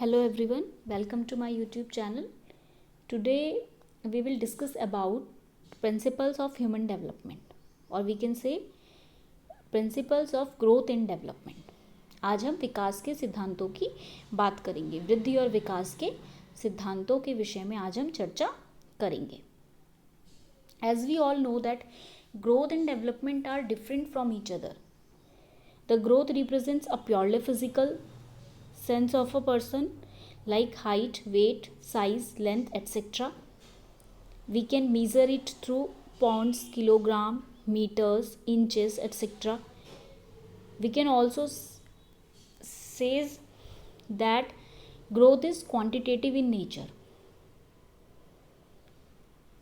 Hello everyone, welcome to my YouTube channel. Today we will discuss about principles of human development or we can say principles of growth and development. आज हम विकास के सिद्धांतों की बात करेंगे। वृद्धि और विकास के सिद्धांतों के विषय में आज हम चर्चा करेंगे। As we all know that growth and development are different from each other. The growth represents a purely physical sense of a person like height, weight, size, length, etc. We can measure it through pounds, kilogram, meters, inches, etc. We can also say that growth is quantitative in nature.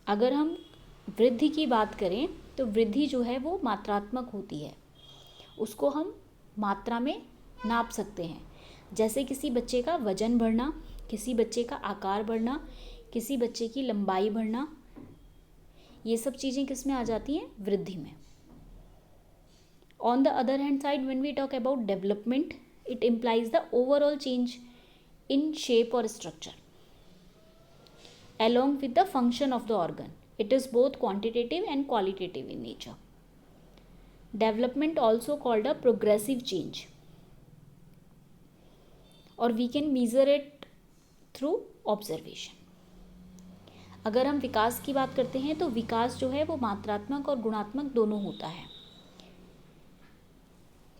अगर हम वृद्धि की बात करें तो वृद्धि जो है वो मात्रात्मक होती है, उसको हम मात्रा में नाप सकते हैं। जैसे किसी बच्चे का वजन बढ़ना, किसी बच्चे का आकार बढ़ना, किसी बच्चे की लंबाई बढ़ना, ये सब चीज़ें किस में आ जाती हैं? वृद्धि में। On the other hand side when we talk about development, it implies the overall change in shape और structure along with the function of the organ. It is both quantitative and qualitative in nature. Development also called a progressive change, or we can measure it through observation. अगर हम विकास की बात करते हैं तो विकास जो है वो मात्रात्मक और गुणात्मक दोनों होता है,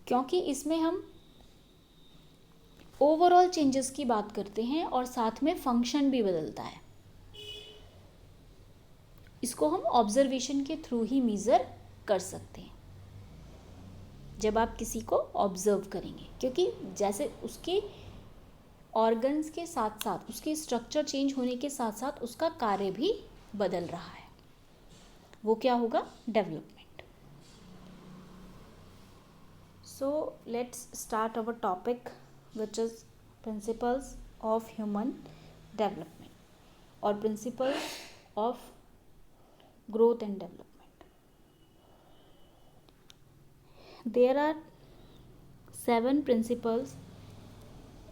क्योंकि इसमें हम ओवरऑल चेंजेस की बात करते हैं और साथ में फंक्शन भी बदलता है। इसको हम ऑब्जर्वेशन के थ्रू ही मेज़र कर सकते हैं जब आप किसी को ऑब्जर्व करेंगे, क्योंकि जैसे उसके ऑर्गन्स के साथ साथ उसकी स्ट्रक्चर चेंज होने के साथ साथ उसका कार्य भी बदल रहा है। वो क्या होगा? Development. So let's start our topic which is principles of human development और principles of growth and development. There are 7 principles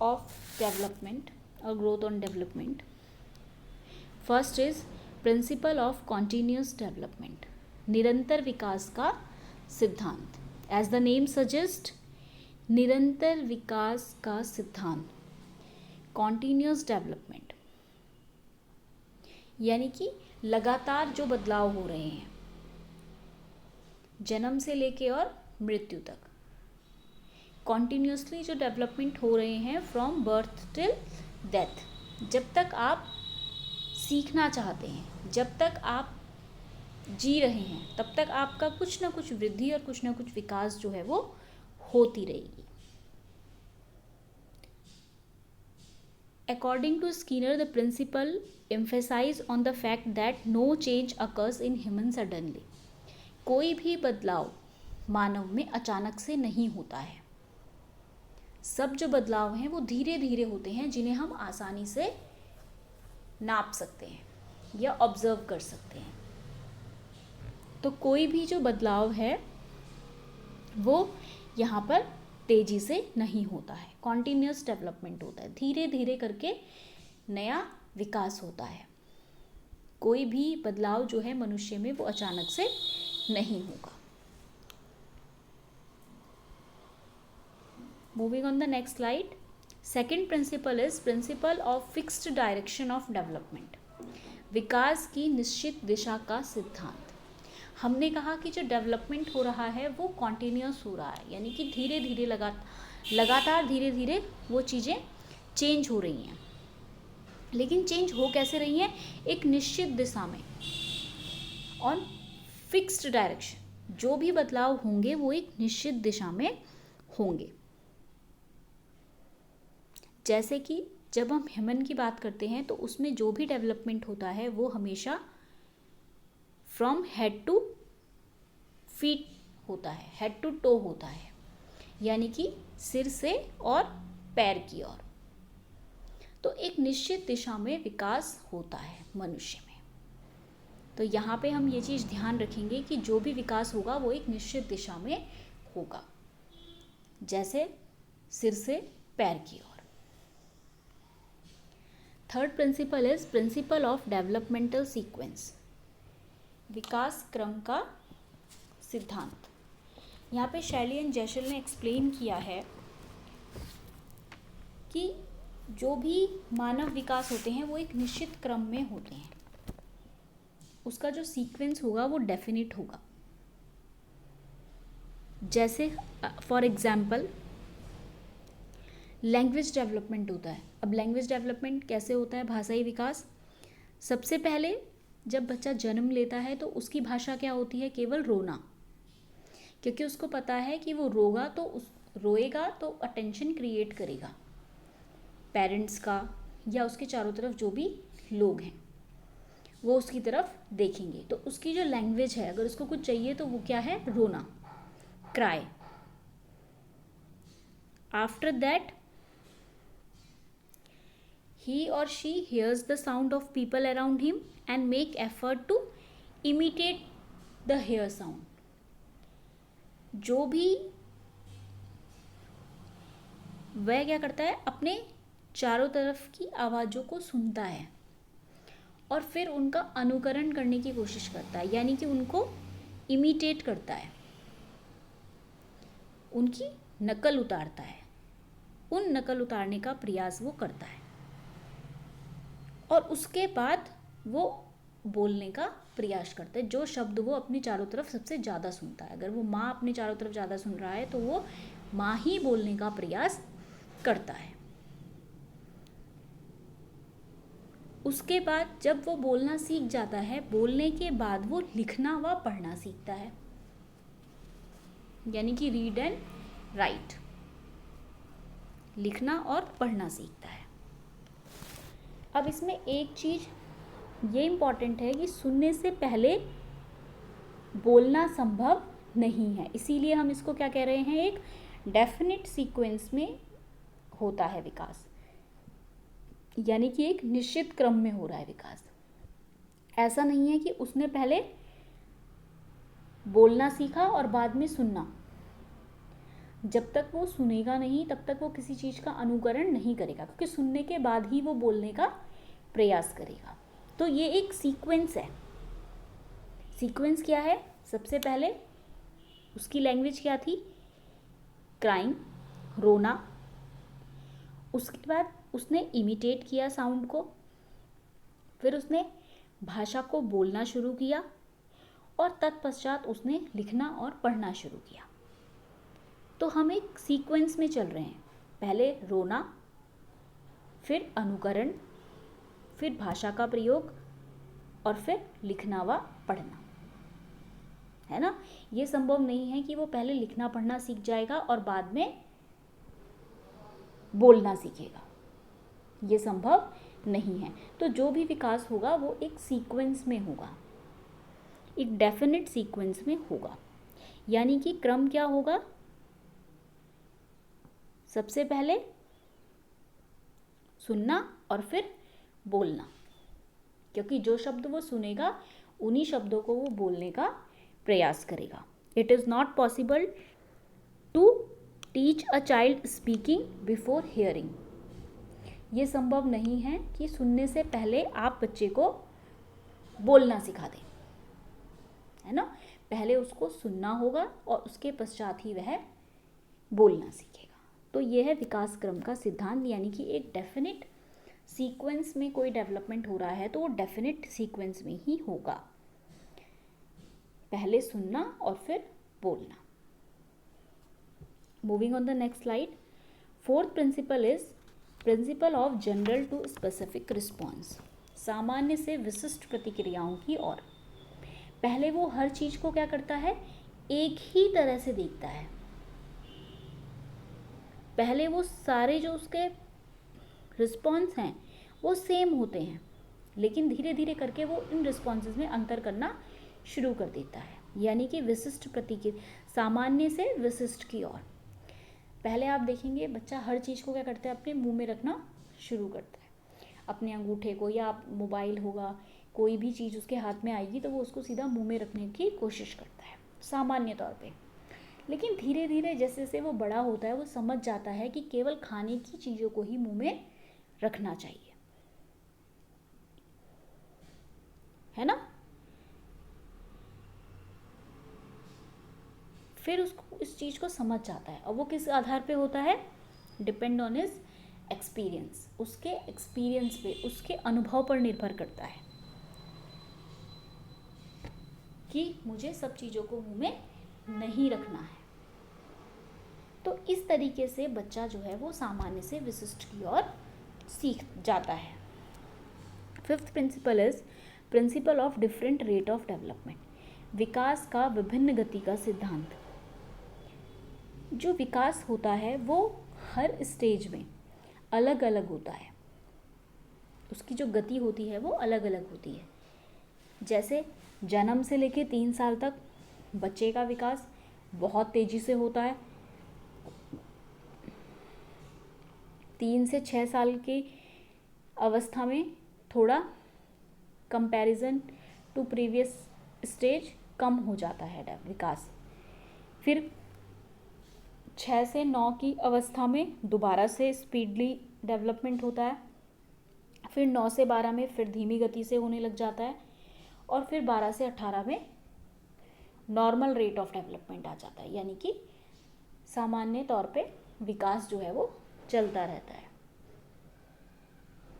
of development or growth and development. First is principle of continuous development, निरंतर विकास का सिद्धांत. As the name suggests, निरंतर विकास का सिद्धांत, continuous development, यानी कि लगातार जो बदलाव हो रहे हैं जन्म से लेके और मृत्यु तक, कॉन्टिन्यूसली जो डेवलपमेंट हो रहे हैं फ्रॉम बर्थ टिल डेथ। जब तक आप सीखना चाहते हैं, जब तक आप जी रहे हैं, तब तक आपका कुछ ना कुछ वृद्धि और कुछ ना कुछ विकास जो है वो होती रहेगी। According to Skinner, the principle emphasizes on the fact that no change occurs in human suddenly. कोई भी बदलाव मानव में अचानक से नहीं होता है। सब जो बदलाव हैं वो धीरे धीरे होते हैं, जिन्हें हम आसानी से नाप सकते हैं या ऑब्जर्व कर सकते हैं। तो कोई भी जो बदलाव है वो यहाँ पर तेजी से नहीं होता है, कॉन्टिन्यूस डेवलपमेंट होता है, धीरे धीरे करके नया विकास होता है। कोई भी बदलाव जो है मनुष्य में वो अचानक से नहीं होगा। Moving on the next slide, second principle is principle of fixed direction of development, विकास की निश्चित दिशा का सिद्धांत। हमने कहा कि जो डेवलपमेंट हो रहा है वो कॉन्टिन्यूस हो रहा है, यानी कि धीरे धीरे लगातार धीरे धीरे वो चीज़ें चेंज हो रही हैं। लेकिन चेंज हो कैसे रही हैं? एक निश्चित दिशा में, ऑन फिक्स्ड डायरेक्शन। जो भी बदलाव होंगे वो एक निश्चित दिशा में होंगे। जैसे कि जब हम ह्यूमन की बात करते हैं तो उसमें जो भी डेवलपमेंट होता है वो हमेशा फ्रॉम हेड टू फीट होता है, हेड टू टो होता है, यानी कि सिर से और पैर की ओर। तो एक निश्चित दिशा में विकास होता है मनुष्य में। तो यहाँ पे हम ये चीज़ ध्यान रखेंगे कि जो भी विकास होगा वो एक निश्चित दिशा में होगा, जैसे सिर से पैर की ओर। Third principle is principle of developmental sequence, विकास क्रम का सिद्धांत। यहाँ पे शैली एंड जैशल ने एक्सप्लेन किया है कि जो भी मानव विकास होते हैं वो एक निश्चित क्रम में होते हैं, उसका जो सीक्वेंस होगा वो डेफिनिट होगा। जैसे फॉर एग्जाम्पल लैंग्वेज डेवलपमेंट होता है। अब लैंग्वेज डेवलपमेंट कैसे होता है, भाषाई विकास। सबसे पहले जब बच्चा जन्म लेता है तो उसकी भाषा क्या होती है, केवल रोना, क्योंकि उसको पता है कि वो रोएगा तो अटेंशन क्रिएट करेगा पेरेंट्स का या उसके चारों तरफ जो भी लोग हैं वो उसकी तरफ देखेंगे। तो उसकी जो लैंग्वेज है, अगर उसको कुछ चाहिए तो वो क्या है, रोना, cry. After that he or she hears the sound of people around him and make effort to imitate the hear sound. जो भी वह क्या करता है, अपने चारों तरफ की आवाज़ों को सुनता है और फिर उनका अनुकरण करने की कोशिश करता है, यानी कि उनको इमिटेट करता है, उनकी नकल उतारता है, उन नकल उतारने का प्रयास वो करता है और उसके बाद वो बोलने का प्रयास करता है। जो शब्द वो अपने चारों तरफ सबसे ज़्यादा सुनता है, अगर वो माँ अपने चारों तरफ ज़्यादा सुन रहा है तो वो माँ ही बोलने का प्रयास करता है। उसके बाद जब वो बोलना सीख जाता है, बोलने के बाद वो लिखना व पढ़ना सीखता है, यानी कि रीड एंड राइट, लिखना और पढ़ना सीखता है। अब इसमें एक चीज़ ये इम्पॉर्टेंट है कि सुनने से पहले बोलना संभव नहीं है, इसीलिए हम इसको क्या कह रहे हैं, एक डेफिनेट सीक्वेंस में होता है विकास, यानी कि एक निश्चित क्रम में हो रहा है विकास। ऐसा नहीं है कि उसने पहले बोलना सीखा और बाद में सुनना। जब तक वो सुनेगा नहीं तब तक वो किसी चीज़ का अनुकरण नहीं करेगा, क्योंकि सुनने के बाद ही वो बोलने का प्रयास करेगा। तो ये एक सीक्वेंस है। सीक्वेंस क्या है, सबसे पहले उसकी लैंग्वेज क्या थी, क्राइंग, रोना। उसके बाद उसने इमिटेट किया साउंड को, फिर उसने भाषा को बोलना शुरू किया और तत्पश्चात उसने लिखना और पढ़ना शुरू किया। तो हम एक सीक्वेंस में चल रहे हैं, पहले रोना, फिर अनुकरण, फिर भाषा का प्रयोग और फिर लिखना व पढ़ना, है ना। ये संभव नहीं है कि वो पहले लिखना पढ़ना सीख जाएगा और बाद में बोलना सीखेगा, ये संभव नहीं है। तो जो भी विकास होगा वो एक सीक्वेंस में होगा, एक डेफिनेट सीक्वेंस में होगा, यानी कि क्रम क्या होगा, सबसे पहले सुनना और फिर बोलना, क्योंकि जो शब्द वो सुनेगा उन्हीं शब्दों को वो बोलने का प्रयास करेगा। It is not possible to teach a child speaking before hearing. ये संभव नहीं है कि सुनने से पहले आप बच्चे को बोलना सिखा दें, है ना। पहले उसको सुनना होगा और उसके पश्चात ही वह बोलना सीखेगा। तो यह है विकास क्रम का सिद्धांत, यानी कि एक डेफिनेट सीक्वेंस में कोई डेवलपमेंट हो रहा है तो वो डेफिनेट सीक्वेंस में ही होगा, पहले सुनना और फिर बोलना। Moving on the next slide, fourth principle is principle of general to specific response, सामान्य से विशिष्ट प्रतिक्रियाओं की ओर। पहले वो हर चीज को क्या करता है, एक ही तरह से देखता है। पहले वो सारे जो उसके रिस्पॉन्स हैं वो सेम होते हैं, लेकिन धीरे धीरे करके वो इन रिस्पॉन्सेज में अंतर करना शुरू कर देता है, यानी कि विशिष्ट प्रतिक्रिया, सामान्य से विशिष्ट की ओर। पहले आप देखेंगे बच्चा हर चीज़ को क्या करता है, अपने मुंह में रखना शुरू करता है, अपने अंगूठे को, या मोबाइल होगा, कोई भी चीज़ उसके हाथ में आएगी तो वो उसको सीधा मुंह में रखने की कोशिश करता है सामान्य तौर पे। लेकिन धीरे धीरे जैसे जैसे वो बड़ा होता है वो समझ जाता है कि केवल खाने की चीज़ों को ही मुंह में रखना चाहिए, है ना। फिर उसको इस चीज़ को समझ जाता है, और वो किस आधार पे होता है, डिपेंड ऑन हिज एक्सपीरियंस, उसके एक्सपीरियंस पे, उसके अनुभव पर निर्भर करता है कि मुझे सब चीज़ों को मुंह में नहीं रखना है। तो इस तरीके से बच्चा जो है वो सामान्य से विशिष्ट की ओर सीख जाता है। Fifth principle is principle of different rate of development, विकास का विभिन्न गति का सिद्धांत। जो विकास होता है वो हर स्टेज में अलग अलग होता है, उसकी जो गति होती है वो अलग अलग होती है। जैसे जन्म से लेके 3 साल तक बच्चे का विकास बहुत तेज़ी से होता है, 3 से 6 साल की अवस्था में थोड़ा कंपैरिजन टू प्रीवियस स्टेज कम हो जाता है विकास। फिर 6 से 9 की अवस्था में दोबारा से स्पीडली डेवलपमेंट होता है, फिर 9 से 12 में फिर धीमी गति से होने लग जाता है, और फिर 12 से 18 में नॉर्मल रेट ऑफ डेवलपमेंट आ जाता है, यानी कि सामान्य तौर पे विकास जो है वो चलता रहता है।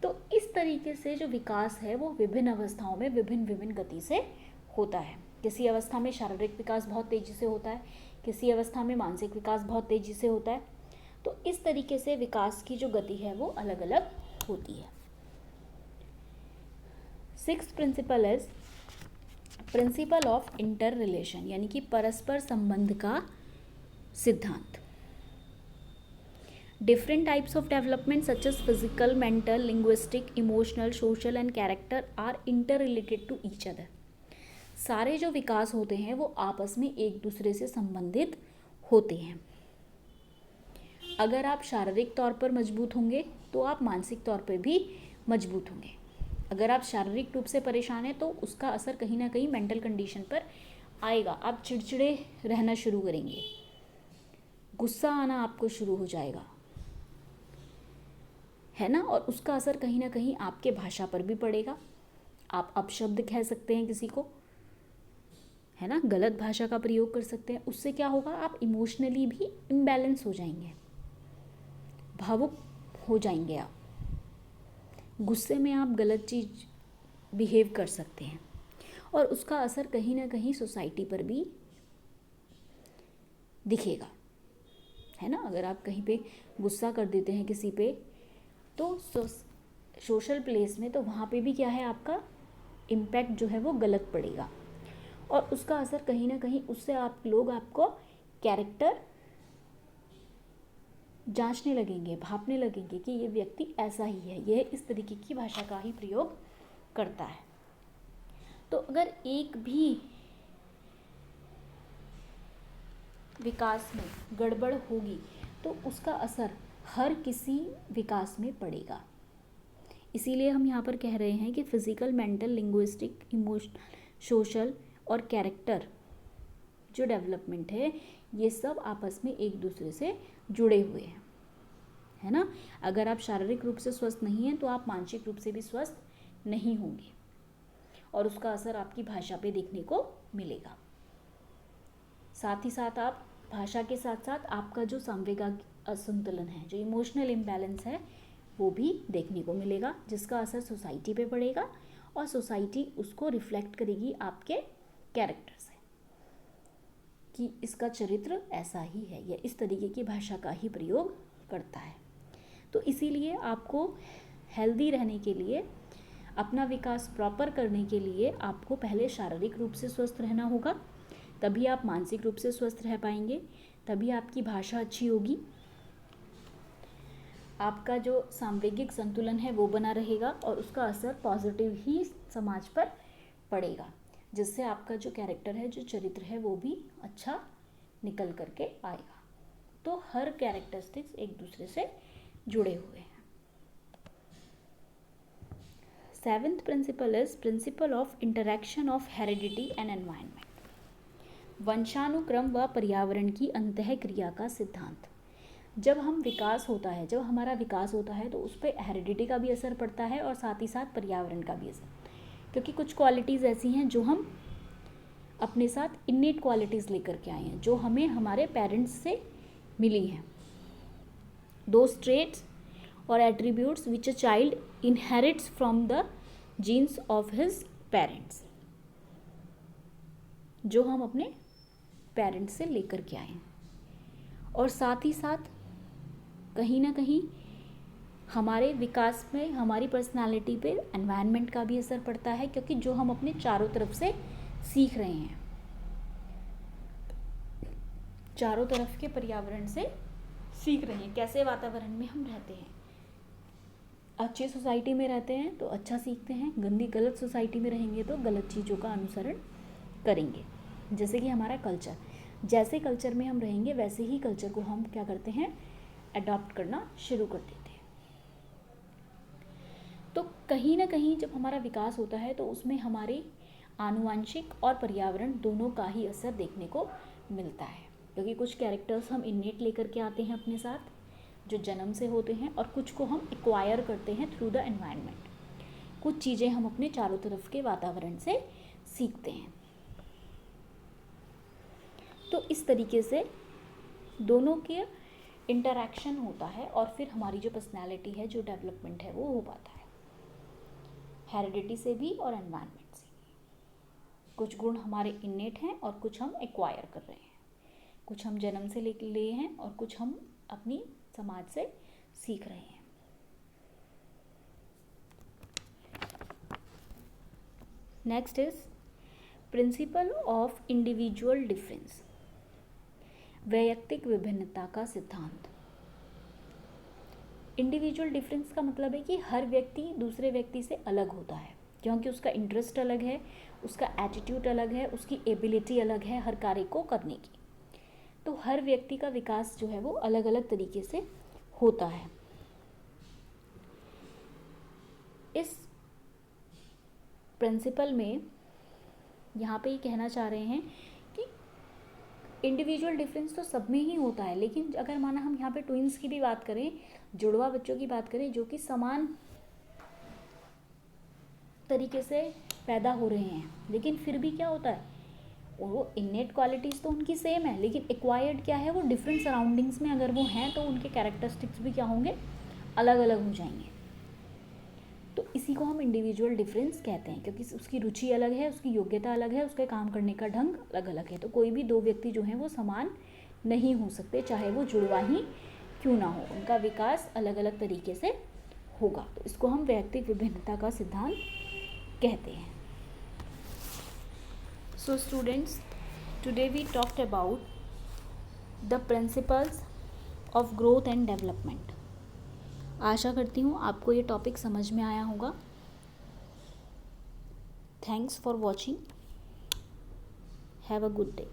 तो इस तरीके से जो विकास है वो विभिन्न अवस्थाओं में विभिन्न विभिन्न गति से होता है। किसी अवस्था में शारीरिक विकास बहुत तेज़ी से होता है, किसी अवस्था में मानसिक विकास बहुत तेज़ी से होता है। तो इस तरीके से विकास की जो गति है वो अलग अलग होती है। Sixth principle is principle of interrelation, यानी कि परस्पर संबंध का सिद्धांत। Different types of development such as physical, mental, linguistic, emotional, social and character are interrelated to each other. सारे जो विकास होते हैं वो आपस में एक दूसरे से संबंधित होते हैं। अगर आप शारीरिक तौर पर मजबूत होंगे तो आप मानसिक तौर पर भी मजबूत होंगे। अगर आप शारीरिक रूप से परेशान हैं तो उसका असर कहीं ना कहीं मेंटल कंडीशन पर आएगा। आप चिड़चिड़े रहना शुरू करेंगे, गुस्सा आना आपको शुरू हो जाएगा, है ना, और उसका असर कहीं ना कहीं आपके भाषा पर भी पड़ेगा। आप अपशब्द कह सकते हैं किसी को, है ना, गलत भाषा का प्रयोग कर सकते हैं। उससे क्या होगा, आप इमोशनली भी इम्बैलेंस हो जाएंगे, भावुक हो जाएंगे। आप गुस्से में आप गलत चीज़ बिहेव कर सकते हैं, और उसका असर कहीं ना कहीं सोसाइटी पर भी दिखेगा, है ना। अगर आप कहीं पे गुस्सा कर देते हैं किसी पे तो सोशल प्लेस में, तो वहाँ पे भी क्या है, आपका इम्पैक्ट जो है वो गलत पड़ेगा, और उसका असर कहीं ना कहीं उससे आप लोग आपको कैरेक्टर जांचने लगेंगे, भापने लगेंगे कि ये व्यक्ति ऐसा ही है, यह इस तरीके की भाषा का ही प्रयोग करता है। तो अगर एक भी विकास में गड़बड़ होगी तो उसका असर हर किसी विकास में पड़ेगा। इसीलिए हम यहाँ पर कह रहे हैं कि physical, mental, linguistic, emotional, social और कैरेक्टर जो डेवलपमेंट है ये सब आपस में एक दूसरे से जुड़े हुए हैं, है ना। अगर आप शारीरिक रूप से स्वस्थ नहीं हैं तो आप मानसिक रूप से भी स्वस्थ नहीं होंगे, और उसका असर आपकी भाषा पे देखने को मिलेगा। साथ ही साथ आप भाषा के साथ साथ आपका जो संवेगात्मक असंतुलन है, जो इमोशनल इम्बैलेंस है, वो भी देखने को मिलेगा, जिसका असर सोसाइटी पे पड़ेगा, और सोसाइटी उसको रिफ्लेक्ट करेगी आपके कैरेक्टर से कि इसका चरित्र ऐसा ही है, या इस तरीके की भाषा का ही प्रयोग करता है। तो इसीलिए आपको हेल्दी रहने के लिए, अपना विकास प्रॉपर करने के लिए आपको पहले शारीरिक रूप से स्वस्थ रहना होगा, तभी आप मानसिक रूप से स्वस्थ रह पाएंगे, तभी आपकी भाषा अच्छी होगी, आपका जो सांवेगिक संतुलन है वो बना रहेगा, और उसका असर पॉजिटिव ही समाज पर पड़ेगा, जिससे आपका जो कैरेक्टर है, जो चरित्र है, वो भी अच्छा निकल करके आएगा। तो हर कैरेक्टरिस्टिक्स एक दूसरे से जुड़े हुए हैं। Seventh principle is principle of interaction of heredity and environment, वंशानुक्रम व पर्यावरण की अंतः क्रिया का सिद्धांत। जब हम विकास होता है, जब हमारा विकास होता है तो उस पर हेरिडिटी का भी असर पड़ता है, और साथ ही साथ पर्यावरण का भी असर। क्योंकि कुछ क्वालिटीज़ ऐसी हैं जो हम अपने साथ इन्नेट क्वालिटीज़ लेकर के आए हैं, जो हमें हमारे पेरेंट्स से मिली हैं। दोज ट्रेट्स और attributes which a child inherits from the jeans of his parents, जो हम अपने पेरेंट्स से लेकर के आए हैं। और साथ ही साथ कहीं ना कहीं हमारे विकास में, हमारी पर्सनालिटी पे एनवायरनमेंट का भी असर पड़ता है, क्योंकि जो हम अपने चारों तरफ से सीख रहे हैं, चारों तरफ के पर्यावरण से सीख रहे हैं, कैसे वातावरण में हम रहते हैं। अच्छी सोसाइटी में रहते हैं तो अच्छा सीखते हैं, गंदी गलत सोसाइटी में रहेंगे तो गलत चीज़ों का अनुसरण करेंगे। जैसे कि हमारा कल्चर, जैसे कल्चर में हम रहेंगे वैसे ही कल्चर को हम क्या करते हैं, अडॉप्ट करना शुरू कर देते हैं। तो कहीं ना कहीं जब हमारा विकास होता है तो उसमें हमारे आनुवांशिक और पर्यावरण दोनों का ही असर देखने को मिलता है, क्योंकि कुछ कैरेक्टर्स हम इन्नेट लेकर के आते हैं अपने साथ, जो जन्म से होते हैं, और कुछ को हम एक्वायर करते हैं थ्रू द एनवायरनमेंट। कुछ चीज़ें हम अपने चारों तरफ के वातावरण से सीखते हैं। तो इस तरीके से दोनों के इंटरैक्शन होता है और फिर हमारी जो पर्सनैलिटी है, जो डेवलपमेंट है, वो हो पाता है, हेरिडिटी से भी और एनवायरनमेंट से भी। कुछ गुण हमारे इन्नेट हैं और कुछ हम एक्वायर कर रहे हैं, कुछ हम जन्म से लिए हैं और कुछ हम अपनी समाज से सीख रहे हैं। Next is principle of individual difference, वैयक्तिक विभिन्नता का सिद्धांत। इंडिविजुअल डिफरेंस का मतलब है कि हर व्यक्ति दूसरे व्यक्ति से अलग होता है, क्योंकि उसका इंटरेस्ट अलग है, उसका एटीट्यूड अलग है, उसकी एबिलिटी अलग है हर कार्य को करने की। तो हर व्यक्ति का विकास जो है वो अलग अलग तरीके से होता है। इस प्रिंसिपल में यहाँ पे ये कहना चाह रहे हैं कि इंडिविजुअल डिफरेंस तो सब में ही होता है, लेकिन अगर माना हम यहाँ पे ट्विंस की भी बात करें, जुड़वा बच्चों की बात करें, जो कि समान तरीके से पैदा हो रहे हैं, लेकिन फिर भी क्या होता है, वो इन्नेट क्वालिटीज़ तो उनकी सेम है, लेकिन एक्वायर्ड क्या है, वो डिफरेंट सराउंडिंग्स में अगर वो हैं तो उनके कैरेक्टरिस्टिक्स भी क्या होंगे, अलग अलग हो जाएंगे। तो इसी को हम इंडिविजुअल डिफरेंस कहते हैं, क्योंकि उसकी रुचि अलग है, उसकी योग्यता अलग है, उसके काम करने का ढंग अलग अलग है। तो कोई भी दो व्यक्ति जो हैं वो समान नहीं हो सकते, चाहे वो जुड़वा ही क्यों ना हो, उनका विकास अलग अलग तरीके से होगा। तो इसको हम वैयक्तिक विभिन्नता का सिद्धांत कहते हैं। So students, today we talked about the principles of growth and development. आशा करती हूँ आपको ये टॉपिक समझ में आया होगा। Thanks for watching. Have a good day.